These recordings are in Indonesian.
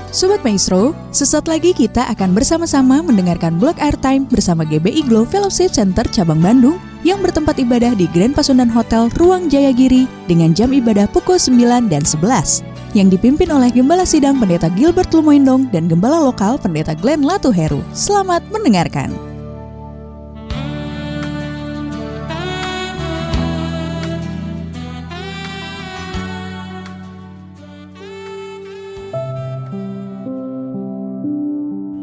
Sobat Maestro, sesaat lagi kita akan bersama-sama mendengarkan Blog Airtime bersama GBI Glow Fellowship Center Cabang Bandung yang bertempat ibadah di Grand Pasundan Hotel Ruang Jayagiri dengan jam ibadah pukul 9 dan 11 yang dipimpin oleh Gembala Sidang Pendeta Gilbert Lumoindong dan Gembala Lokal Pendeta Glenn Latuheru. Selamat mendengarkan.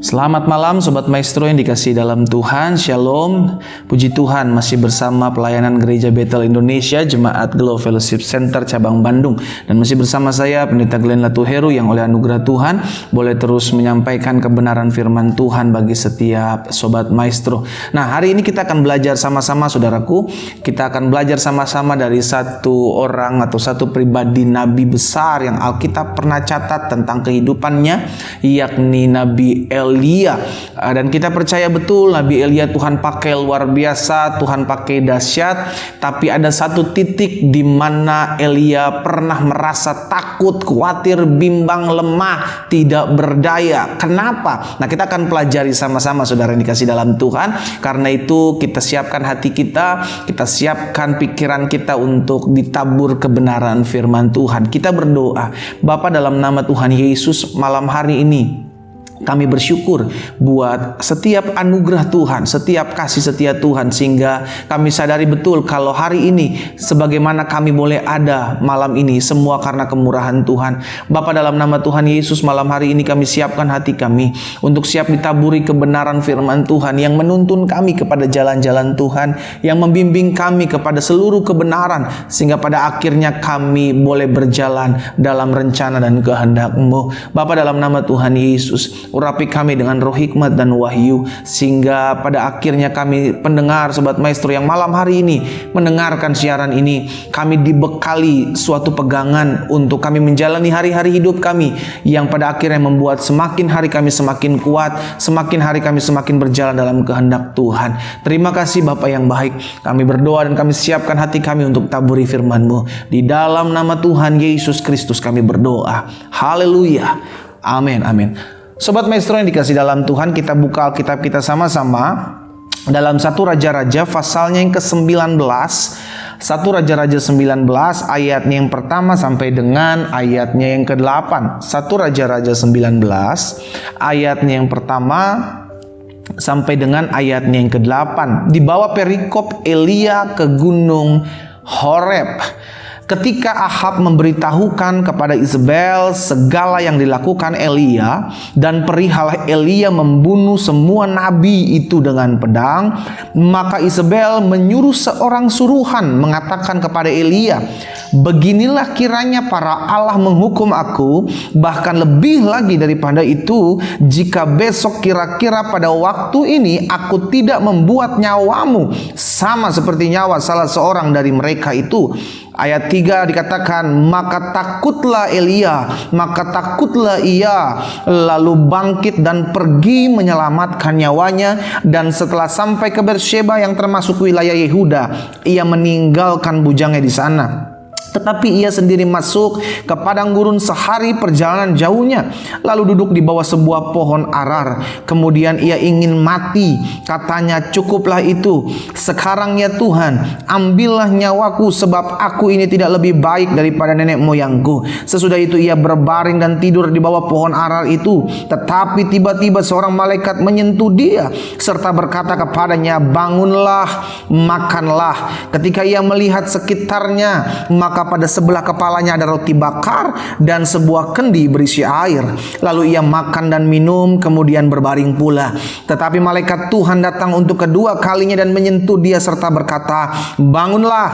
Selamat malam Sobat Maestro yang dikasihi dalam Tuhan, Shalom. Puji Tuhan masih bersama pelayanan Gereja Bethel Indonesia, Jemaat Glow Fellowship Center Cabang Bandung. Dan masih bersama saya Pendeta Glenn Latuheru yang oleh anugerah Tuhan boleh terus menyampaikan kebenaran firman Tuhan bagi setiap Sobat Maestro. Nah, hari ini kita akan belajar sama-sama saudaraku. Kita akan belajar sama-sama dari satu orang atau satu pribadi Nabi besar yang Alkitab pernah catat tentang kehidupannya, yakni Nabi Elia. Dan kita percaya betul Nabi Elia Tuhan pakai luar biasa, Tuhan pakai dahsyat. Tapi ada satu titik di mana Elia pernah merasa takut, khawatir, bimbang, lemah, tidak berdaya. Kenapa? Nah, kita akan pelajari sama-sama saudara yang dikasih dalam Tuhan. Karena itu kita siapkan hati kita siapkan pikiran kita untuk ditabur kebenaran firman Tuhan. Kita berdoa. Bapa, dalam nama Tuhan Yesus, malam hari ini kami bersyukur buat setiap anugerah Tuhan, setiap kasih setia Tuhan, sehingga kami sadari betul kalau hari ini sebagaimana kami boleh ada malam ini semua karena kemurahan Tuhan. Bapa, dalam nama Tuhan Yesus, malam hari ini kami siapkan hati kami untuk siap ditaburi kebenaran firman Tuhan yang menuntun kami kepada jalan-jalan Tuhan, yang membimbing kami kepada seluruh kebenaran, sehingga pada akhirnya kami boleh berjalan dalam rencana dan kehendak-Mu. Bapa, dalam nama Tuhan Yesus, urapi kami dengan roh hikmat dan wahyu, sehingga pada akhirnya kami pendengar Sobat Maestro yang malam hari ini mendengarkan siaran ini, kami dibekali suatu pegangan untuk kami menjalani hari-hari hidup kami, yang pada akhirnya membuat semakin hari kami semakin kuat, semakin hari kami semakin berjalan dalam kehendak Tuhan. Terima kasih Bapa yang baik. Kami berdoa dan kami siapkan hati kami untuk taburi firman-Mu. Di dalam nama Tuhan Yesus Kristus kami berdoa. Haleluya. Amin, amin. Sobat Maestro yang dikasih dalam Tuhan, kita buka Alkitab kita sama-sama dalam 1 Raja-Raja pasalnya yang ke-19. 1 Raja-Raja 19 ayatnya yang pertama sampai dengan ayatnya yang ke-8. 1 Raja-Raja 19 ayatnya yang pertama sampai dengan ayatnya yang ke-8. Dibawa perikop Elia ke gunung Horeb. Ketika Ahab memberitahukan kepada Isabel segala yang dilakukan Elia dan perihal Elia membunuh semua nabi itu dengan pedang, maka Isabel menyuruh seorang suruhan mengatakan kepada Elia, "Beginilah kiranya para Allah menghukum aku, bahkan lebih lagi daripada itu, jika besok kira-kira pada waktu ini aku tidak membuat nyawamu sama seperti nyawa salah seorang dari mereka itu." Ayat 3 dikatakan, maka takutlah ia, lalu bangkit dan pergi menyelamatkan nyawanya, dan setelah sampai ke Beersheba yang termasuk wilayah Yehuda, ia meninggalkan bujangnya di sana. Tetapi ia sendiri masuk ke padang gurun sehari perjalanan jauhnya, lalu duduk di bawah sebuah pohon arar. Kemudian ia ingin mati. Katanya, "Cukuplah itu. Sekarang ya Tuhan, ambillah nyawaku, sebab aku ini tidak lebih baik daripada nenek moyangku." Sesudah itu ia berbaring dan tidur di bawah pohon arar itu. Tetapi tiba-tiba seorang malaikat menyentuh dia serta berkata kepadanya, "Bangunlah, makanlah." Ketika ia melihat sekitarnya, maka pada sebelah kepalanya ada roti bakar dan sebuah kendi berisi air. Lalu ia makan dan minum, kemudian berbaring pula. Tetapi malaikat Tuhan datang untuk kedua kalinya dan menyentuh dia serta berkata, "Bangunlah,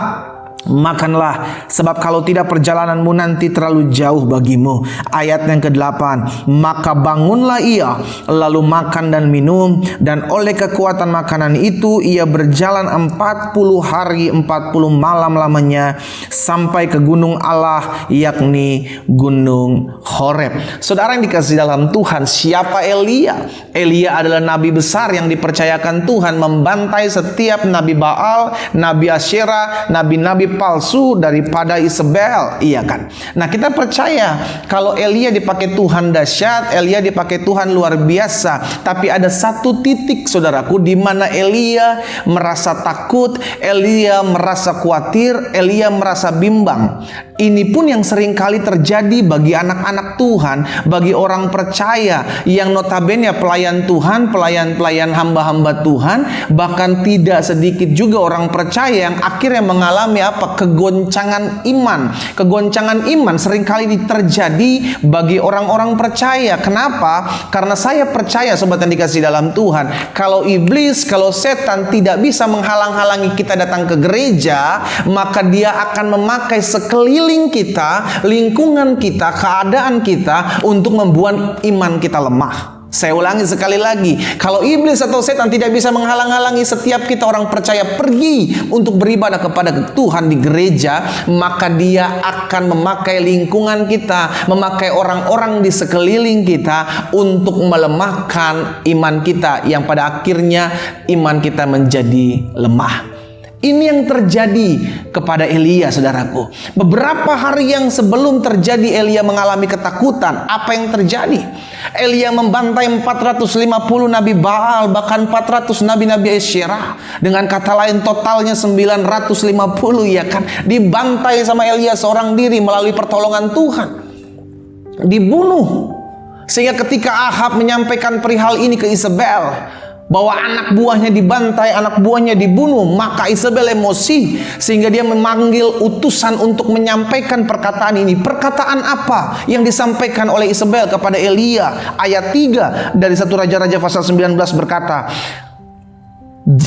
makanlah, sebab kalau tidak perjalananmu nanti terlalu jauh bagimu." Ayat yang ke-8, maka bangunlah ia, lalu makan dan minum, dan oleh kekuatan makanan itu ia berjalan 40 hari 40 malam lamanya sampai ke gunung Allah, yakni gunung Horeb. Saudara yang dikasihi dalam Tuhan, siapa Elia? Elia adalah nabi besar yang dipercayakan Tuhan membantai setiap nabi Baal, nabi Asyera, nabi-nabi nabi palsu daripada Isabel, iya kan? Nah, kita percaya kalau Elia dipakai Tuhan dahsyat, Elia dipakai Tuhan luar biasa. Tapi ada satu titik, saudaraku, di mana Elia merasa takut, Elia merasa khawatir, Elia merasa bimbang. Ini pun yang sering kali terjadi bagi anak-anak Tuhan, bagi orang percaya yang notabene pelayan Tuhan, pelayan-pelayan hamba-hamba Tuhan. Bahkan tidak sedikit juga orang percaya yang akhirnya mengalami kegoncangan iman. Kegoncangan iman seringkali terjadi bagi orang-orang percaya. Kenapa? Karena saya percaya, sobat yang dikasih dalam Tuhan, kalau iblis, kalau setan tidak bisa menghalang-halangi kita datang ke gereja, maka dia akan memakai sekeliling kita, lingkungan kita, keadaan kita untuk membuat iman kita lemah. Saya ulangi sekali lagi, kalau iblis atau setan tidak bisa menghalang-halangi setiap kita orang percaya pergi untuk beribadah kepada Tuhan di gereja, maka dia akan memakai lingkungan kita, memakai orang-orang di sekeliling kita untuk melemahkan iman kita, yang pada akhirnya iman kita menjadi lemah. Ini yang terjadi kepada Elia, saudaraku. Beberapa hari yang sebelum terjadi Elia mengalami ketakutan. Apa yang terjadi? Elia membantai 450 nabi Baal, bahkan 400 nabi-nabi Asyerah. Dengan kata lain totalnya 950, ya kan? Dibantai sama Elia seorang diri melalui pertolongan Tuhan. Dibunuh. Sehingga ketika Ahab menyampaikan perihal ini ke Isabel, bahwa anak buahnya dibantai, anak buahnya dibunuh, maka Isabel emosi sehingga dia memanggil utusan untuk menyampaikan perkataan ini. Perkataan apa yang disampaikan oleh Isabel kepada Elia? Ayat 3 dari 1 Raja-Raja pasal 19 berkata,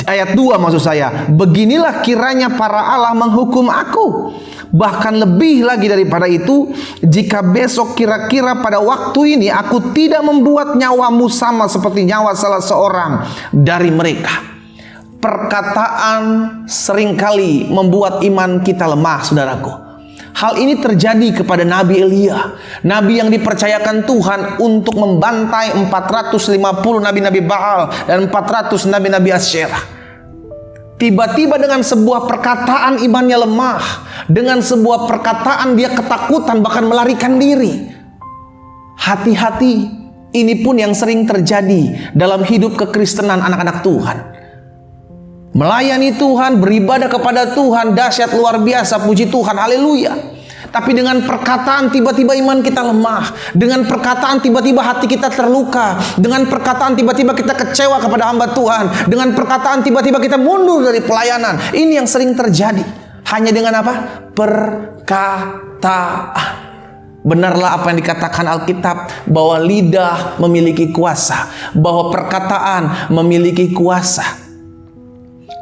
ayat 2 maksud saya, beginilah kiranya para Allah menghukum aku. Bahkan lebih lagi daripada itu, jika besok kira-kira pada waktu ini aku tidak membuat nyawamu sama seperti nyawa salah seorang dari mereka. Perkataan seringkali membuat iman kita lemah, saudaraku. Hal ini terjadi kepada Nabi Elia, nabi yang dipercayakan Tuhan untuk membantai 450 nabi-nabi Baal dan 400 nabi-nabi Asyerah. Tiba-tiba dengan sebuah perkataan imannya lemah, dengan sebuah perkataan dia ketakutan, bahkan melarikan diri. Hati-hati, ini pun yang sering terjadi dalam hidup kekristenan anak-anak Tuhan. Melayani Tuhan, beribadah kepada Tuhan, dahsyat luar biasa, puji Tuhan, haleluya. Tapi dengan perkataan tiba-tiba iman kita lemah. Dengan perkataan tiba-tiba hati kita terluka. Dengan perkataan tiba-tiba kita kecewa kepada hamba Tuhan. Dengan perkataan tiba-tiba kita mundur dari pelayanan. Ini yang sering terjadi. Hanya dengan apa? Perkataan. Benarlah apa yang dikatakan Alkitab, bahwa lidah memiliki kuasa, bahwa perkataan memiliki kuasa.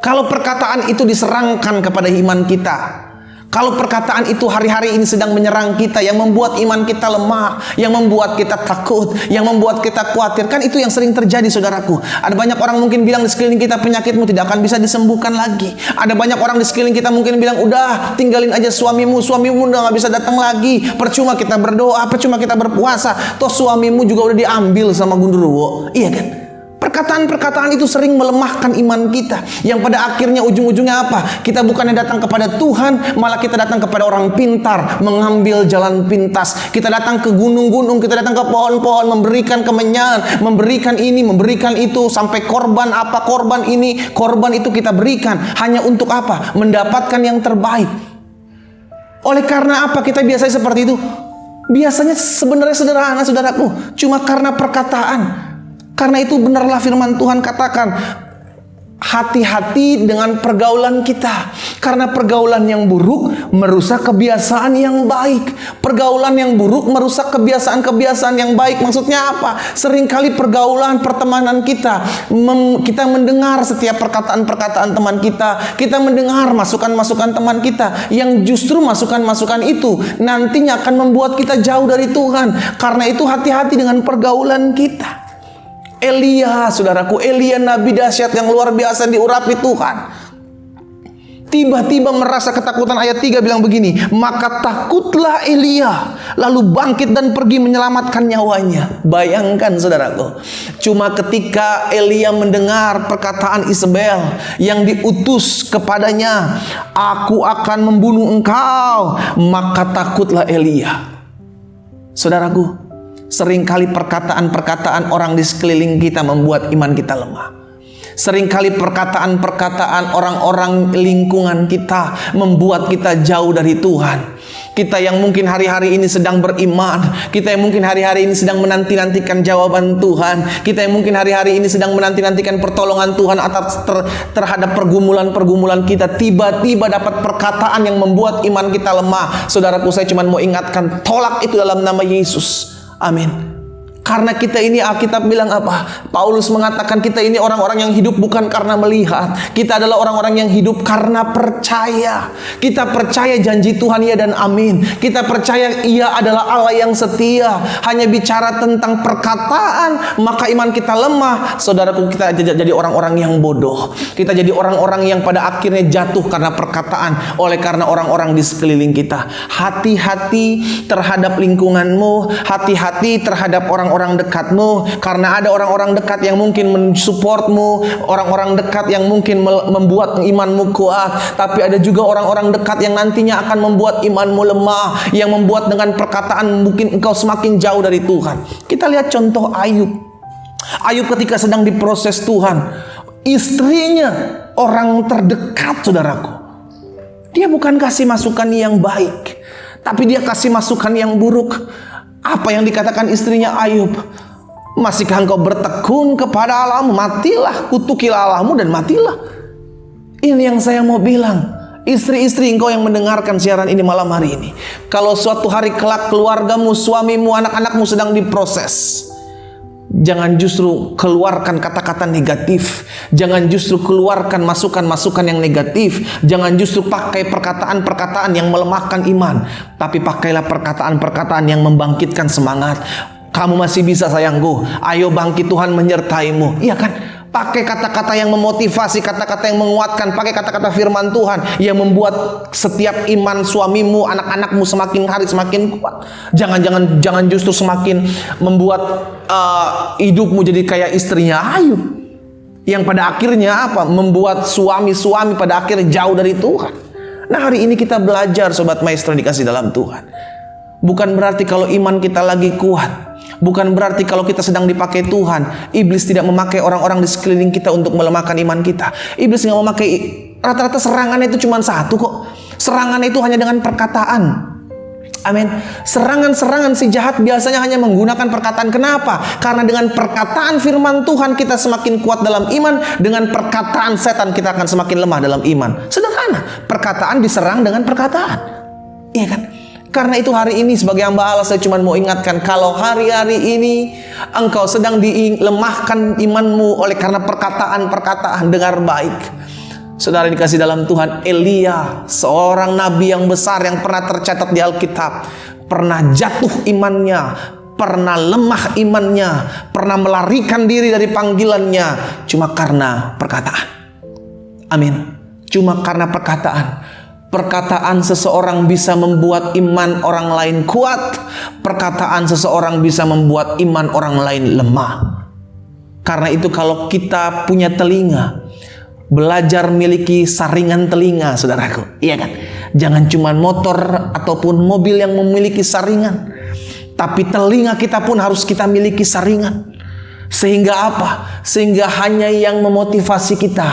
Kalau perkataan itu diserangkan kepada iman kita, kalau perkataan itu hari-hari ini sedang menyerang kita, yang membuat iman kita lemah, yang membuat kita takut, yang membuat kita khawatir, kan itu yang sering terjadi, saudaraku. Ada banyak orang mungkin bilang di sekeliling kita, penyakitmu tidak akan bisa disembuhkan lagi. Ada banyak orang di sekeliling kita mungkin bilang, udah tinggalin aja suamimu udah gak bisa datang lagi. Percuma kita berdoa, percuma kita berpuasa, toh suamimu juga udah diambil sama gundurwo. Iya kan? Perkataan-perkataan itu sering melemahkan iman kita, yang pada akhirnya ujung-ujungnya apa? Kita bukannya datang kepada Tuhan, malah kita datang kepada orang pintar, mengambil jalan pintas. Kita datang ke gunung-gunung, kita datang ke pohon-pohon, memberikan kemenyan, memberikan ini, memberikan itu, sampai korban apa, korban ini, korban itu kita berikan. Hanya untuk apa? Mendapatkan yang terbaik. Oleh karena apa kita biasanya seperti itu? Biasanya sebenarnya sederhana, saudaraku, cuma karena perkataan. Karena itu benarlah firman Tuhan katakan, hati-hati dengan pergaulan kita. Karena pergaulan yang buruk merusak kebiasaan yang baik. Pergaulan yang buruk merusak kebiasaan-kebiasaan yang baik. Maksudnya apa? Seringkali pergaulan pertemanan kita, kita mendengar setiap perkataan-perkataan teman kita. Kita mendengar masukan-masukan teman kita, yang justru masukan-masukan itu nantinya akan membuat kita jauh dari Tuhan. Karena itu hati-hati dengan pergaulan kita. Elia, saudaraku, Elia nabi dahsyat yang luar biasa diurapi Tuhan. tiba-tiba merasa ketakutan. Ayat 3 bilang begini, maka takutlah Elia, lalu bangkit dan pergi menyelamatkan nyawanya. Bayangkan saudaraku, cuma ketika Elia mendengar perkataan Isabel yang diutus kepadanya, aku akan membunuh engkau, maka takutlah Elia. Saudaraku, seringkali perkataan-perkataan orang di sekeliling kita membuat iman kita lemah. Seringkali perkataan-perkataan orang-orang lingkungan kita membuat kita jauh dari Tuhan. Kita yang mungkin hari-hari ini sedang beriman, kita yang mungkin hari-hari ini sedang menanti-nantikan jawaban Tuhan, kita yang mungkin hari-hari ini sedang menanti-nantikan pertolongan Tuhan atas terhadap pergumulan-pergumulan kita, tiba-tiba dapat perkataan yang membuat iman kita lemah. Saudaraku, saya cuma mau ingatkan, tolak itu dalam nama Yesus. Amin. Karena kita ini, Alkitab bilang apa? Paulus mengatakan kita ini orang-orang yang hidup bukan karena melihat. Kita adalah orang-orang yang hidup karena percaya. Kita percaya janji Tuhan ya dan amin. Kita percaya Ia adalah Allah yang setia. Hanya bicara tentang perkataan, maka iman kita lemah. Saudaraku, kita jadi orang-orang yang bodoh. Kita jadi orang-orang yang pada akhirnya jatuh karena perkataan, oleh karena orang-orang di sekeliling kita. Hati-hati terhadap lingkunganmu, hati-hati terhadap orang-orang dekatmu, karena ada orang-orang dekat yang mungkin mensupportmu, orang-orang dekat yang mungkin membuat imanmu kuat, tapi ada juga orang-orang dekat yang nantinya akan membuat imanmu lemah, yang membuat dengan perkataan mungkin engkau semakin jauh dari Tuhan. Kita lihat contoh Ayub. Ayub ketika sedang diproses Tuhan, istrinya orang terdekat, saudaraku, dia bukan kasih masukan yang baik, tapi dia kasih masukan yang buruk. Apa yang dikatakan istrinya Ayub? Masihkah engkau bertekun kepada Allahmu? Matilah, kutukilah Allahmu dan matilah. Ini yang saya mau bilang. Istri-istri engkau yang mendengarkan siaran ini malam hari ini, kalau suatu hari kelak keluargamu, suamimu, anak-anakmu sedang diproses, jangan justru keluarkan kata-kata negatif. Jangan justru keluarkan masukan-masukan yang negatif. Jangan justru pakai perkataan-perkataan yang melemahkan iman, tapi pakailah perkataan-perkataan yang membangkitkan semangat. Kamu masih bisa sayangku, ayo bangkit, Tuhan menyertaimu. Iya kan? Pakai kata-kata yang memotivasi, kata-kata yang menguatkan, pakai kata-kata firman Tuhan yang membuat setiap iman suamimu, anak-anakmu semakin hari semakin kuat. Jangan justru semakin membuat hidupmu jadi kayak istrinya Ayub, yang pada akhirnya apa? Membuat suami-suami pada akhirnya jauh dari Tuhan. Nah, hari ini kita belajar, Sobat Maestro dikasih dalam Tuhan. Bukan berarti kalau iman kita lagi kuat, bukan berarti kalau kita sedang dipakai Tuhan, iblis tidak memakai orang-orang di sekeliling kita untuk melemahkan iman kita. Iblis nggak memakai, rata-rata serangannya itu cuma satu kok. Serangannya itu hanya dengan perkataan. Amin. Serangan-serangan si jahat biasanya hanya menggunakan perkataan. Kenapa? Karena dengan perkataan firman Tuhan kita semakin kuat dalam iman. Dengan perkataan setan kita akan semakin lemah dalam iman. Sederhana. Perkataan diserang dengan perkataan. Iya kan? Karena itu hari ini sebagai hamba Allah, saya cuma mau ingatkan, kalau hari-hari ini engkau sedang dilemahkan imanmu oleh karena perkataan-perkataan, dengar baik. Saudara dikasih dalam Tuhan, Elia, seorang nabi yang besar yang pernah tercatat di Alkitab, pernah jatuh imannya, pernah lemah imannya, pernah melarikan diri dari panggilannya, cuma karena perkataan. Amin. Cuma karena perkataan. Perkataan seseorang bisa membuat iman orang lain kuat. Perkataan seseorang bisa membuat iman orang lain lemah. Karena itu kalau kita punya telinga, belajar miliki saringan telinga, saudaraku. Iya kan? Jangan cuma motor ataupun mobil yang memiliki saringan, tapi telinga kita pun harus kita miliki saringan. Sehingga apa? Sehingga hanya yang memotivasi kita.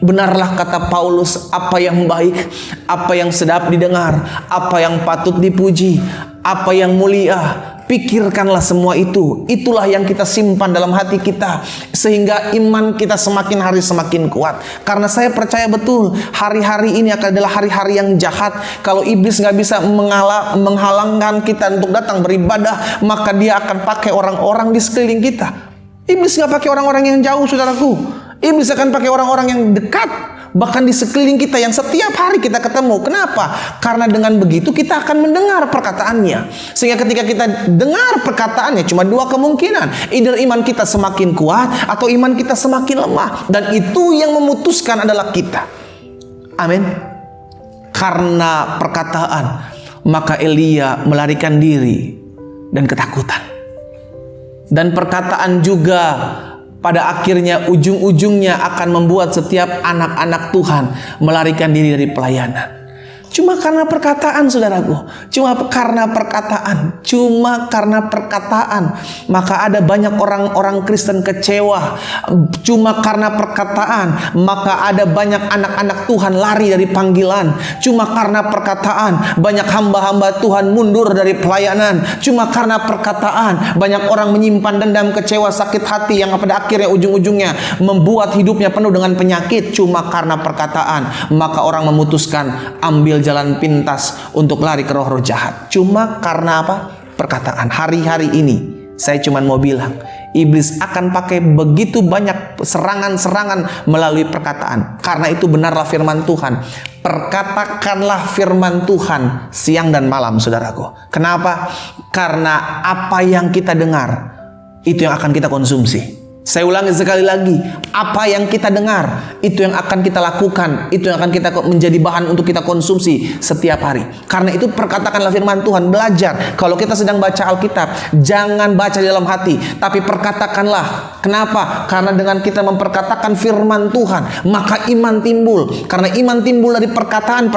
Benarlah kata Paulus, apa yang baik, apa yang sedap didengar, apa yang patut dipuji, apa yang mulia, pikirkanlah semua itu. Itulah yang kita simpan dalam hati kita, sehingga iman kita semakin hari semakin kuat. Karena saya percaya betul, hari-hari ini adalah hari-hari yang jahat. Kalau iblis gak bisa menghalangkan kita untuk datang beribadah, maka dia akan pakai orang-orang di sekeliling kita. Iblis gak pakai orang-orang yang jauh, saudaraku. Iblis akan pakai orang-orang yang dekat, bahkan di sekeliling kita yang setiap hari kita ketemu. Kenapa? Karena dengan begitu kita akan mendengar perkataannya. Sehingga ketika kita dengar perkataannya, cuma dua kemungkinan. Either iman kita semakin kuat atau iman kita semakin lemah. Dan itu yang memutuskan adalah kita. Amin. karena perkataan, maka Elia melarikan diri dan ketakutan. Dan perkataan juga pada akhirnya ujung-ujungnya akan membuat setiap anak-anak Tuhan melarikan diri dari pelayanan. Cuma karena perkataan, saudaraku. Cuma karena perkataan. Maka ada banyak orang-orang Kristen kecewa. Cuma karena perkataan, maka ada banyak anak-anak Tuhan lari dari panggilan. Cuma karena perkataan, banyak hamba-hamba Tuhan mundur dari pelayanan. Cuma karena perkataan, banyak orang menyimpan dendam, kecewa, sakit hati yang pada akhirnya ujung-ujungnya membuat hidupnya penuh dengan penyakit. Cuma karena perkataan, maka orang memutuskan ambil jalan pintas untuk lari ke roh-roh jahat. Cuma karena apa? Perkataan. Hari-hari ini saya cuma mau bilang, iblis akan pakai begitu banyak serangan-serangan melalui perkataan. Karena itu benarlah firman Tuhan. Perkatakanlah firman Tuhan siang dan malam, saudaraku. Kenapa? Karena apa yang kita dengar, itu yang akan kita konsumsi. Saya ulangi sekali lagi, apa yang kita dengar, itu yang akan kita lakukan, itu yang akan kita menjadi bahan untuk kita konsumsi setiap hari. Karena itu perkatakanlah firman Tuhan, belajar. Kalau kita sedang baca Alkitab, jangan baca di dalam hati, tapi perkatakanlah. Kenapa? Karena dengan kita memperkatakan firman Tuhan, maka iman timbul. Karena iman timbul dari perkataan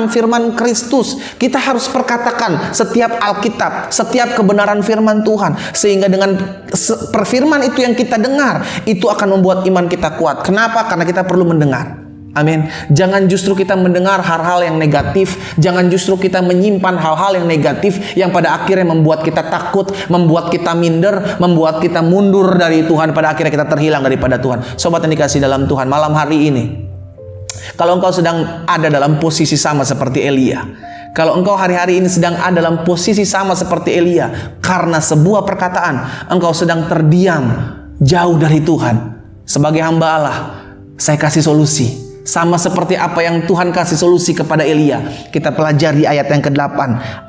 firman Kristus. Kita harus perkatakan setiap Alkitab, setiap kebenaran firman Tuhan. Sehingga dengan perfirman itu yang kita dengar, itu akan membuat iman kita kuat. Kenapa? Karena kita perlu mendengar. Amin. Jangan justru kita mendengar hal-hal yang negatif. Jangan justru kita menyimpan hal-hal yang negatif yang pada akhirnya membuat kita takut, membuat kita minder, membuat kita mundur dari Tuhan. Pada akhirnya kita terhilang daripada Tuhan. Sobat yang dikasih dalam Tuhan, malam hari ini, kalau engkau sedang ada dalam posisi sama seperti Elia, kalau engkau hari-hari ini sedang ada dalam posisi sama seperti Elia, karena sebuah perkataan engkau sedang terdiam jauh dari Tuhan, sebagai hamba Allah, saya kasih solusi. Sama seperti apa yang Tuhan kasih solusi kepada Elia. Kita pelajari ayat yang ke-8.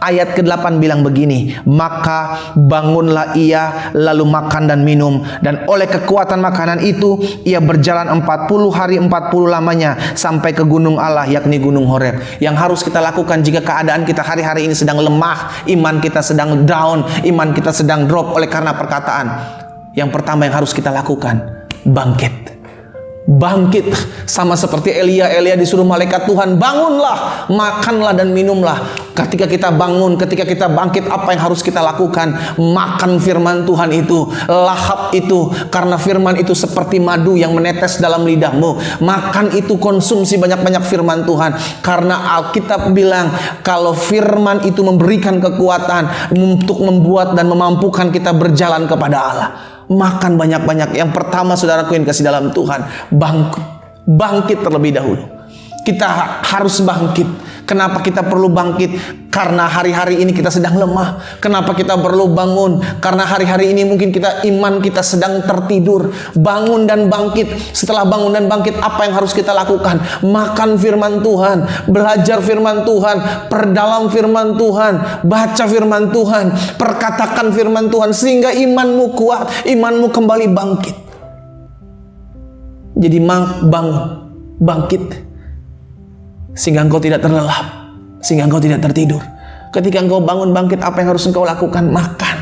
Ayat ke-8 bilang begini, maka bangunlah ia lalu makan dan minum, dan oleh kekuatan makanan itu ia berjalan 40 hari 40 lamanya sampai ke gunung Allah, yakni gunung Horeb. Yang harus kita lakukan jika keadaan kita hari-hari ini sedang lemah, iman kita sedang down, iman kita sedang drop oleh karena perkataan, yang pertama yang harus kita lakukan, bangkit. Bangkit. Sama seperti Elia disuruh malaikat Tuhan, bangunlah, makanlah dan minumlah. Ketika kita bangun, ketika kita bangkit, apa yang harus kita lakukan? Makan firman Tuhan itu, lahap itu, karena firman itu seperti madu yang menetes dalam lidahmu. Makan itu, konsumsi banyak-banyak firman Tuhan. Karena Alkitab bilang kalau firman itu memberikan kekuatan untuk membuat dan memampukan kita berjalan kepada Allah. Makan banyak-banyak. Yang pertama, saudaraku yang kasih dalam Tuhan, bangkit terlebih dahulu. Kita harus bangkit. Kenapa kita perlu bangkit? Karena hari-hari ini kita sedang lemah. Kenapa kita perlu bangun? Karena hari-hari ini mungkin iman kita sedang tertidur. Bangun dan bangkit. Setelah bangun dan bangkit, apa yang harus kita lakukan? Makan firman Tuhan, belajar firman Tuhan, perdalam firman Tuhan, baca firman Tuhan, perkatakan firman Tuhan, sehingga imanmu kuat, imanmu kembali bangkit. Jadi bangun, bangkit, sehingga engkau tidak terlelap, sehingga engkau tidak tertidur. Ketika engkau bangun bangkit, apa yang harus engkau lakukan? Makan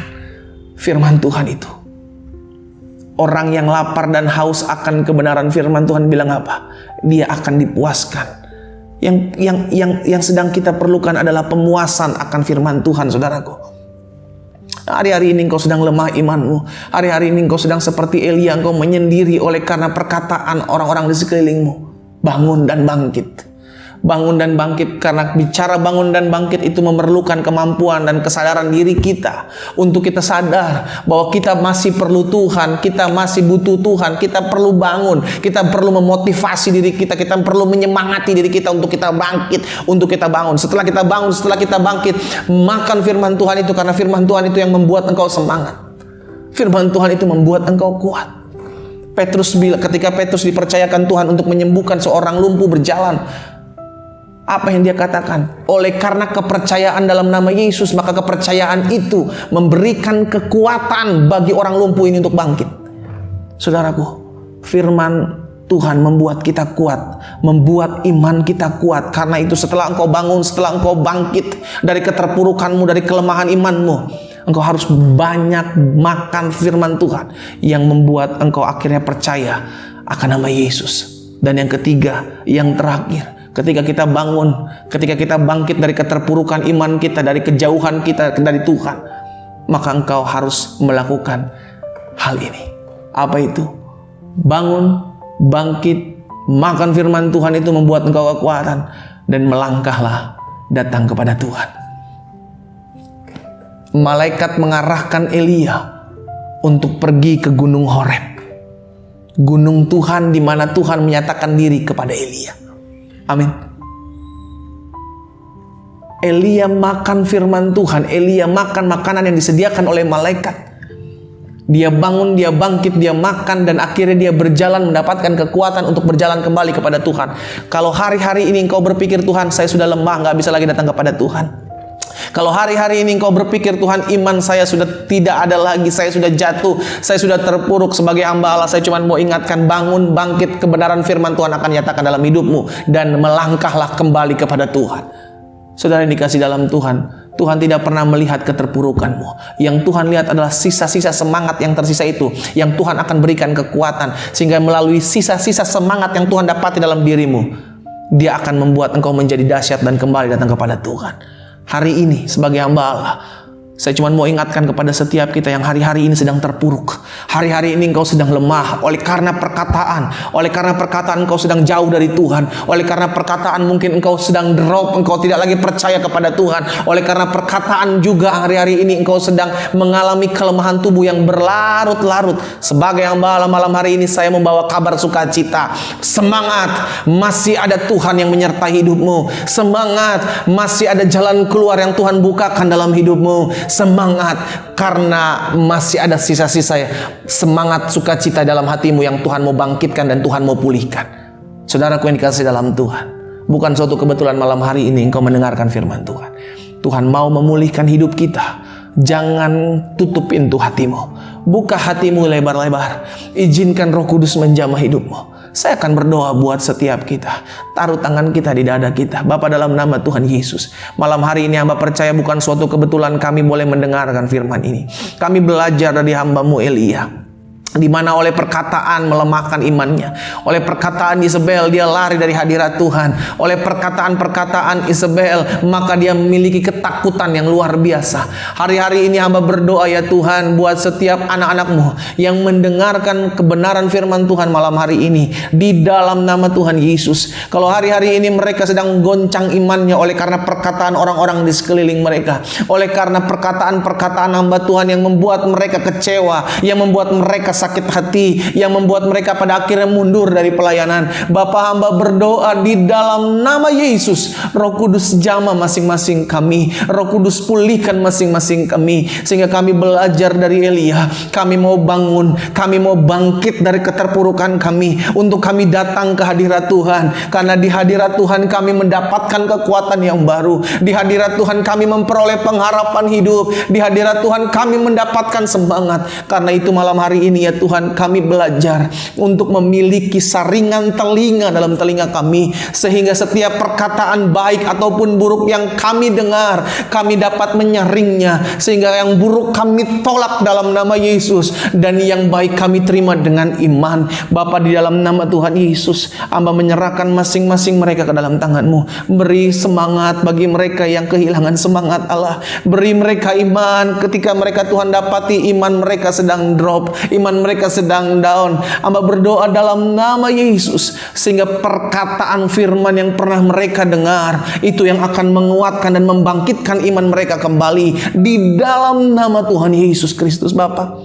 firman Tuhan itu. Orang yang lapar dan haus akan kebenaran firman Tuhan bilang apa? Dia akan dipuaskan. Yang sedang kita perlukan adalah pemuasan akan firman Tuhan, saudaraku. Hari-hari ini engkau sedang lemah imanmu. Hari-hari ini engkau sedang seperti Elia, engkau menyendiri oleh karena perkataan orang-orang di sekelilingmu. Bangun dan bangkit. Bangun dan bangkit, karena bicara bangun dan bangkit itu memerlukan kemampuan dan kesadaran diri kita untuk kita sadar bahwa kita masih perlu Tuhan, kita masih butuh Tuhan, kita perlu bangun, kita perlu memotivasi diri kita, kita perlu menyemangati diri kita untuk kita bangkit, untuk kita bangun. Setelah kita bangun, setelah kita bangkit, makan firman Tuhan itu, karena firman Tuhan itu yang membuat engkau semangat. Firman Tuhan itu membuat engkau kuat. Ketika Petrus dipercayakan Tuhan untuk menyembuhkan seorang lumpuh berjalan, apa yang dia katakan? Oleh karena kepercayaan dalam nama Yesus, maka kepercayaan itu memberikan kekuatan bagi orang lumpuh ini untuk bangkit. Saudaraku, firman Tuhan membuat kita kuat, membuat iman kita kuat. Karena itu setelah engkau bangun, setelah engkau bangkit dari keterpurukanmu, dari kelemahan imanmu, engkau harus banyak makan firman Tuhan yang membuat engkau akhirnya percaya akan nama Yesus. Dan yang ketiga, yang terakhir, ketika kita bangun, ketika kita bangkit dari keterpurukan iman kita, dari kejauhan kita dari Tuhan, maka engkau harus melakukan hal ini. Apa itu? Bangun, bangkit, makan firman Tuhan itu membuat engkau kekuatan, dan melangkahlah datang kepada Tuhan. Malaikat mengarahkan Elia untuk pergi ke Gunung Horeb, gunung Tuhan di mana Tuhan menyatakan diri kepada Elia. Amin. Elia makan firman Tuhan, Elia makan makanan yang disediakan oleh malaikat. Dia bangun, dia bangkit, dia makan, dan akhirnya dia berjalan mendapatkan kekuatan untuk berjalan kembali kepada Tuhan. Kalau hari-hari ini engkau berpikir, Tuhan saya sudah lemah, gak bisa lagi datang kepada Tuhan. Kalau hari-hari ini engkau berpikir, Tuhan iman saya sudah tidak ada lagi, saya sudah jatuh, saya sudah terpuruk sebagai hamba Allah, saya cuma mau ingatkan, bangun, bangkit, kebenaran firman Tuhan akan nyatakan dalam hidupmu, dan melangkahlah kembali kepada Tuhan. Saudara yang dikasih dalam Tuhan, Tuhan tidak pernah melihat keterpurukanmu. Yang Tuhan lihat adalah sisa-sisa semangat yang tersisa itu, yang Tuhan akan berikan kekuatan, sehingga melalui sisa-sisa semangat yang Tuhan dapati dalam dirimu, Dia akan membuat engkau menjadi dahsyat dan kembali datang kepada Tuhan. Hari ini sebagai hamba Allah, saya cuma mau ingatkan kepada setiap kita yang hari-hari ini sedang terpuruk. Hari-hari ini engkau sedang lemah oleh karena perkataan. Oleh karena perkataan engkau sedang jauh dari Tuhan. Oleh karena perkataan mungkin engkau sedang drop, engkau tidak lagi percaya kepada Tuhan. Oleh karena perkataan juga hari-hari ini engkau sedang mengalami kelemahan tubuh yang berlarut-larut. Sebagai hamba Allah malam hari ini saya membawa kabar sukacita. Semangat, masih ada Tuhan yang menyertai hidupmu. Semangat, masih ada jalan keluar yang Tuhan bukakan dalam hidupmu. Semangat, karena masih ada sisa-sisa semangat sukacita dalam hatimu yang Tuhan mau bangkitkan dan Tuhan mau pulihkan. Saudaraku yang dikasih dalam Tuhan, bukan suatu kebetulan malam hari ini engkau mendengarkan firman Tuhan. Tuhan mau memulihkan hidup kita. Jangan tutup pintu hatimu, buka hatimu lebar-lebar, izinkan Roh Kudus menjamah hidupmu. Saya akan berdoa buat setiap kita. Taruh tangan kita di dada kita. Bapa, dalam nama Tuhan Yesus, malam hari ini hamba percaya bukan suatu kebetulan kami boleh mendengarkan firman ini. Kami belajar dari hamba-Mu Elia, di mana oleh perkataan melemahkan imannya, oleh perkataan Isabel dia lari dari hadirat Tuhan, oleh perkataan-perkataan Isabel maka dia memiliki ketakutan yang luar biasa. Hari-hari ini hamba berdoa ya Tuhan, buat setiap anak-anak-Mu yang mendengarkan kebenaran firman Tuhan malam hari ini, di dalam nama Tuhan Yesus. Kalau hari-hari ini mereka sedang goncang imannya oleh karena perkataan orang-orang di sekeliling mereka, oleh karena perkataan-perkataan hamba Tuhan yang membuat mereka kecewa, yang membuat mereka sakit hati, yang membuat mereka pada akhirnya mundur dari pelayanan, Bapa hamba berdoa di dalam nama Yesus, Roh Kudus jamah masing-masing kami, Roh Kudus pulihkan masing-masing kami, sehingga kami belajar dari Elia. Kami mau bangun, kami mau bangkit dari keterpurukan kami, untuk kami datang ke hadirat Tuhan, karena di hadirat Tuhan kami mendapatkan kekuatan yang baru, di hadirat Tuhan kami memperoleh pengharapan hidup, di hadirat Tuhan kami mendapatkan semangat. Karena itu malam hari ini ya Tuhan, kami belajar untuk memiliki saringan telinga dalam telinga kami, sehingga setiap perkataan baik ataupun buruk yang kami dengar, kami dapat menyaringnya, sehingga yang buruk kami tolak dalam nama Yesus, dan yang baik kami terima dengan iman. Bapa, di dalam nama Tuhan Yesus, hamba menyerahkan masing-masing mereka ke dalam tangan-Mu. Beri semangat bagi mereka yang kehilangan semangat Allah, beri mereka iman ketika mereka Tuhan dapati iman mereka sedang drop, iman mereka sedang down. Hamba berdoa dalam nama Yesus, sehingga perkataan firman yang pernah mereka dengar itu yang akan menguatkan dan membangkitkan iman mereka kembali di dalam nama Tuhan Yesus Kristus. Bapa,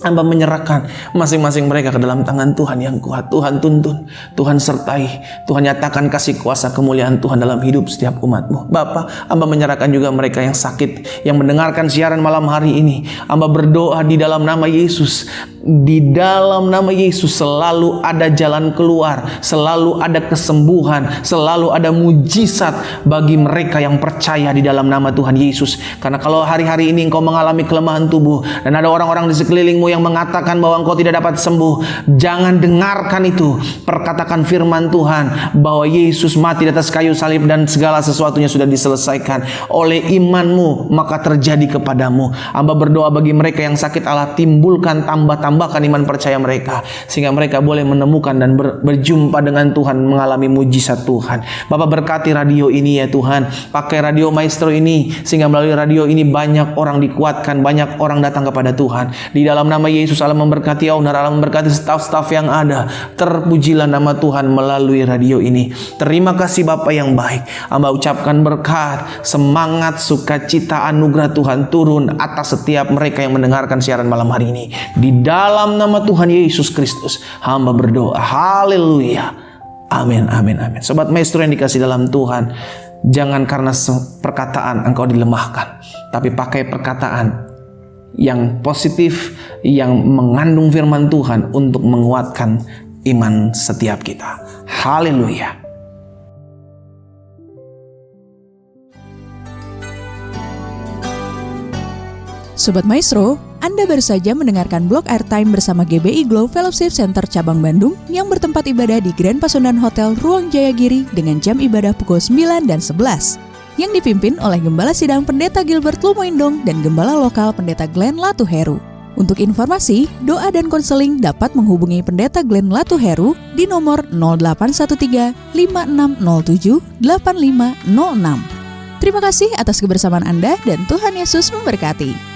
hamba menyerahkan masing-masing mereka ke dalam tangan Tuhan yang kuat. Tuhan tuntun, Tuhan sertai, Tuhan nyatakan kasih kuasa kemuliaan Tuhan dalam hidup setiap umat-Mu. Bapa, hamba menyerahkan juga mereka yang sakit, yang mendengarkan siaran malam hari ini. Hamba berdoa di dalam nama Yesus, Di dalam nama Yesus selalu ada jalan keluar, selalu ada kesembuhan, selalu ada mujizat bagi mereka yang percaya di dalam nama Tuhan Yesus. Karena kalau hari-hari ini engkau mengalami kelemahan tubuh dan ada orang-orang di sekelilingmu yang mengatakan bahwa engkau tidak dapat sembuh, jangan dengarkan itu. Perkatakan firman Tuhan bahwa Yesus mati di atas kayu salib dan segala sesuatunya sudah diselesaikan. Oleh imanmu maka terjadi kepadamu. Hamba berdoa bagi mereka yang sakit, Allah timbulkan tambahkan iman percaya mereka sehingga mereka boleh menemukan dan berjumpa dengan Tuhan, mengalami mujizat Tuhan. Bapak berkati radio ini ya Tuhan, pakai radio Maestro ini sehingga melalui radio ini banyak orang dikuatkan, banyak orang datang kepada Tuhan. Di dalam nama Yesus Allah memberkati owner, Allah memberkati staf-staf yang ada. Terpujilah nama Tuhan melalui radio ini. Terima kasih Bapak yang baik. Hamba ucapkan berkat, semangat, sukacita, anugerah Tuhan turun atas setiap mereka yang mendengarkan siaran malam hari ini. Di dalam nama Tuhan Yesus Kristus, hamba berdoa. Haleluya. Amin, amin, amin. Sobat Maestro yang dikasih dalam Tuhan, jangan karena perkataan engkau dilemahkan, tapi pakai perkataan yang positif, yang mengandung firman Tuhan untuk menguatkan iman setiap kita. Haleluya. Sobat Maestro, Anda baru saja mendengarkan Blog Airtime bersama GBI Glow Fellowship Center Cabang Bandung yang bertempat ibadah di Grand Pasundan Hotel Ruang Jayagiri dengan jam ibadah pukul 9 dan 11. Yang dipimpin oleh Gembala Sidang Pendeta Gilbert Lumoindong dan Gembala Lokal Pendeta Glenn Latuheru. Untuk informasi, doa dan konseling dapat menghubungi Pendeta Glenn Latuheru di nomor 0813 5607 8506. Terima kasih atas kebersamaan Anda dan Tuhan Yesus memberkati.